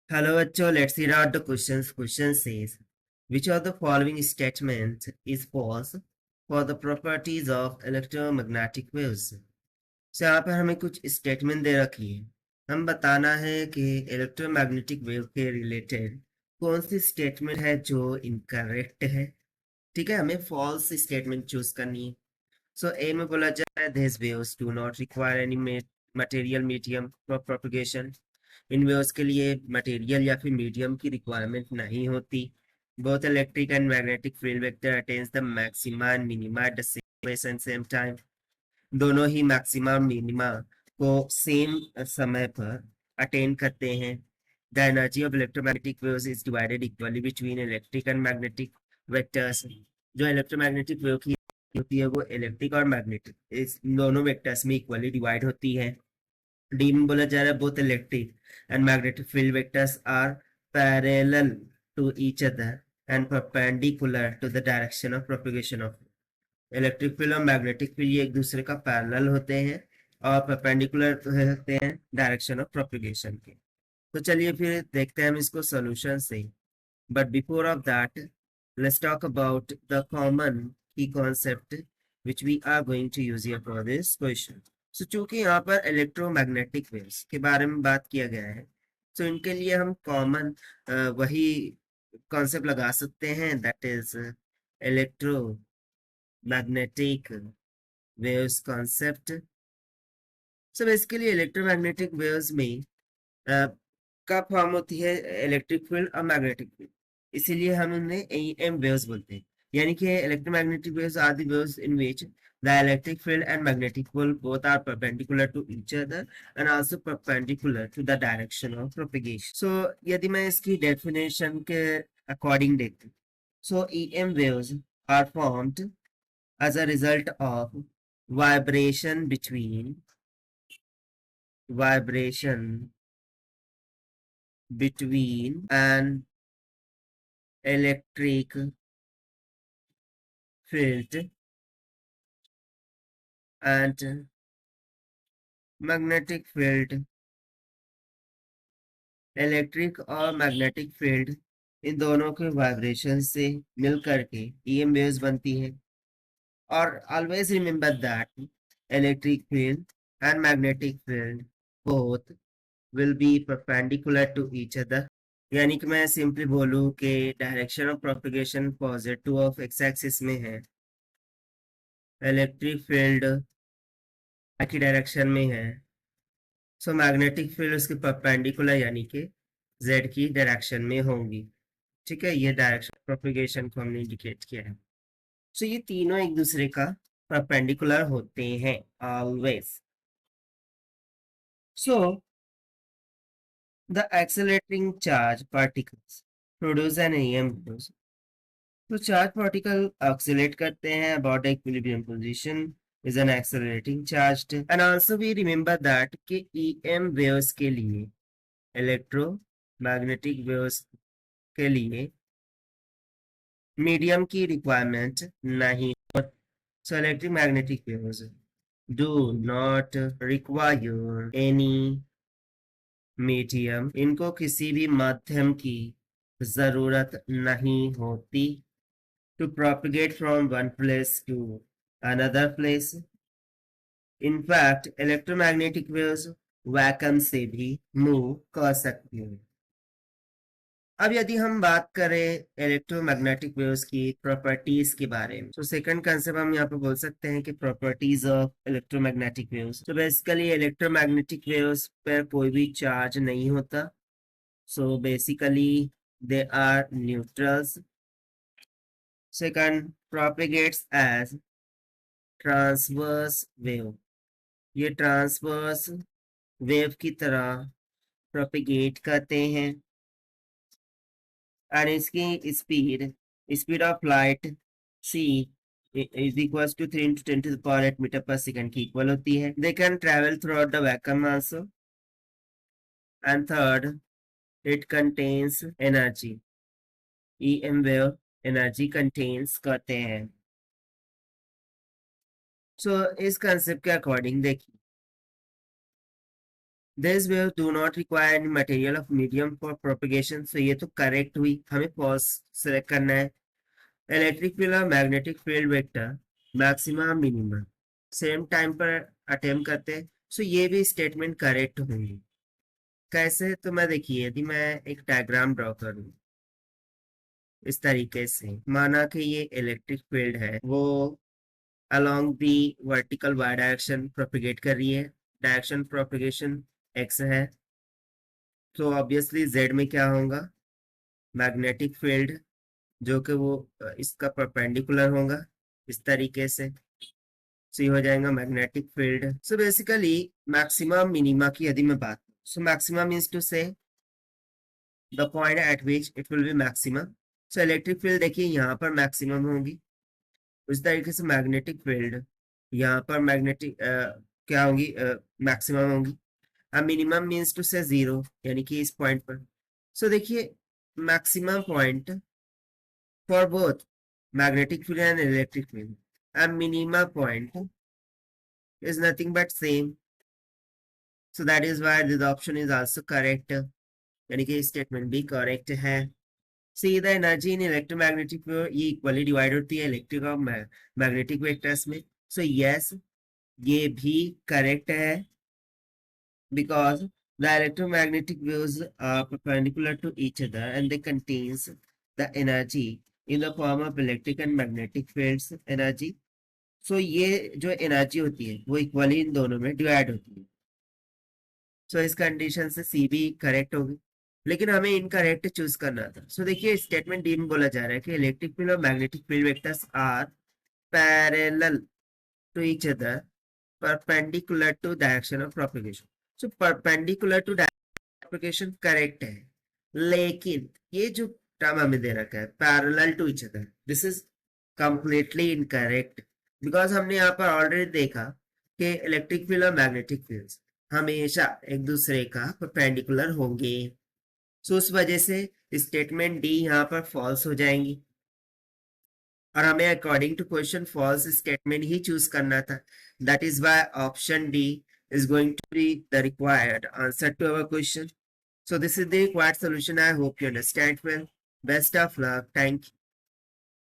Hello बच्चों, let's read out the questions. Question says, which of the following statements is false for the properties of electromagnetic waves? So यहाँ पर हमें कुछ statement दे रखी है। हम बताना है कि इलेक्ट्रोमैग्नेटिक वेव के रिलेटेड कौन सी स्टेटमेंट है जो इनकरेक्ट है। ठीक है, हमें फॉल्स स्टेटमेंट चूज करनी है। सो ए में बोला जाए this waves do not require any material medium for propagation. In waves के लिए मटेरियल या फिर मीडियम की रिक्वायरमेंट नहीं होती। Both electric and magnetic field vector attains the maxima and minima at the same place and same time. दोनों ही maxima और minima को सेम समय पर अटेन करते हैं। The energy of electromagnetic waves is divided equally between electric and magnetic vectors. जो electromagnetic wave की होती है वो इलेक्ट्रिक और मैग्नेटिक इस दोनों वेक्टर्स में इक्वली डिवाइड होती है। डी में बोला जा रहा है both electric and magnetic field vectors are parallel to each other and perpendicular to the direction of propagation of electric field और मैग्नेटिक फील्ड ये एक दूसरे का पैरेलल होते हैं और परपेंडिकुलर होते हैं डायरेक्शन ऑफ प्रोपगेशन के। तो चलिए फिर देखते हैं हम इसको सॉल्यूशन से। But before of that let's talk about the common key concept which we are going to use here for this question. So चूंकि यहाँ पर इलेक्ट्रोमैग्नेटिक वेव्स के बारे में बात किया गया है तो इनके लिए हम कॉमन वही कॉन्सेप्ट लगा सकते हैं that is electromagnetic waves concept. So basically electromagnetic waves में का फॉर्म होती है इलेक्ट्रिक फील्ड और मैग्नेटिक फील्ड, इसीलिए हम उन्हें एम वेव्स बोलते हैं। यानी कि electromagnetic waves are the waves in which the electric field and magnetic field both are perpendicular to each other and also perpendicular to the direction of propagation. So यदि मैं इसकी डेफिनेशन के according देखूं, so EM waves are formed as a result of vibration between an electric field and magnetic field। Electric और magnetic field इन दोनों के vibration से मिल करके ईएम वेव्स बनती है। और always remember that electric field and magnetic field both will be perpendicular to each other. यानी कि मैं सिंपली बोलूं कि direction of propagation positive of X axis में है, इलेक्ट्रिक फील्ड की डायरेक्शन में है, सो मैग्नेटिक फील्ड उसके परपेंडिकुलर यानी कि जेड की डायरेक्शन में होंगी। ठीक है, ये डायरेक्शन प्रोपगेशन को हमने इंडिकेट किया है। सो ये तीनों एक दूसरे का परपेंडिकुलर होते हैं always. So the accelerating charge particles produce an EM waves. तो चार्ज पार्टिकल ऑक्सीलेट करते हैं about equilibrium position is an accelerating charged and also we remember that कि EM waves के लिए इलेक्ट्रोमैग्नेटिक वेव्स के लिए मीडियम की रिक्वायरमेंट नहीं। so electromagnetic waves do not require any medium, इनको किसी भी माध्यम की जरूरत नहीं होती to propagate from one place to another place। In fact, electromagnetic waves vacuum से भी मूव कर सकती हैं। अब यदि हम बात करें इलेक्ट्रोमैग्नेटिक वेव्स की प्रॉपर्टीज के बारे में, तो सेकंड कंसेप्ट हम यहाँ पे बोल सकते हैं कि प्रॉपर्टीज ऑफ इलेक्ट्रोमैग्नेटिक वेव्स। तो बेसिकली इलेक्ट्रोमैग्नेटिक वेव्स पर कोई भी चार्ज नहीं होता, so basically they are neutrals. Second, propagates as transverse wave, ये ट्रांसवर्स वेव की तरह प्रोपेगेट करते हैं और इसकी speed of light c is equals to 3 into 10 to the power 8 metre पर सेकंड की इक्वल होती है। They can travel throughout the vacuum also। And third, it contains energy। EM wave energy contains करते हैं। So इस concept के according देखिए, this wave do not require any material of medium for propagation. So ये तो correct हुई, हमें पॉज सेलेक्ट करना है। इलेक्ट्रिक फील्ड और magnetic field vector maxima minimum same time पर अटेम्प्ट करते हैं। सो ये भी स्टेटमेंट करेक्ट होंगी। कैसे? तो मैं देखिए, यदि मैं एक डायग्राम ड्रॉ करूं इस तरीके से, माना कि ये इलेक्ट्रिक फील्ड है, वो along the vertical Y direction propagate कर रही है। डायरेक्शन प्रोपिगेशन एक्स है, तो ऑब्वियसली जेड में क्या होगा? मैग्नेटिक फील्ड, जो कि वो इसका परपेंडिकुलर होगा इस तरीके से। सो ये हो जाएगा magnetic field. So basically maximum minima की यदि मैं बात, सो मैक्सिमम मीन्स टू से the point eight which it will be maximum. So electric field देखिए यहाँ पर मैक्सिमम होगी, उस तरीके से मैग्नेटिक फील्ड यहाँ पर मैग्नेटिक क्या होगी? मैक्सिमम होगी। अब मिनिमम मीन्स टू से जीरो, यानी कि इस पॉइंट पर। सो देखिए, maximum point for both magnetic field and electric field, and minima point is nothing but same. So that is why this option is also correct. यानी कि स्टेटमेंट भी correct है। See the energy in electromagnetic wave ये equally divide होती है electric और magnetic vectors में। So yes, ये भी करेक्ट है, because the electromagnetic waves are perpendicular to each other and they contains the energy in the form of electric and magnetic fields energy. So ये जो energy होती है वो इक्वली इन दोनों में डिवाइड होती है। सो इस कंडीशन से सी भी करेक्ट होगी, लेकिन हमें इनकरेक्ट चूज करना था। सो देखिए, स्टेटमेंट डी में बोला जा रहा है कि इलेक्ट्रिक फील्ड और magnetic field vectors are parallel to each other perpendicular to direction of propagation. So perpendicular to propagation correct है, लेकिन ये जो टर्म हमें दे रखा है parallel to each other, this is completely incorrect. Because हमने यहाँ पर ऑलरेडी देखा कि इलेक्ट्रिक फील्ड और मैग्नेटिक फील्ड्स हमेशा एक दूसरे का परपेंडिकुलर होंगे। सो उस वजह से स्टेटमेंट डी यहाँ पर फॉल्स हो जाएंगी, और हमें according to question false statement ही चूज करना था। That is why option D is going to be the required answer to our question. So this is the required solution. I hope you understand well. Best of luck. Thank you.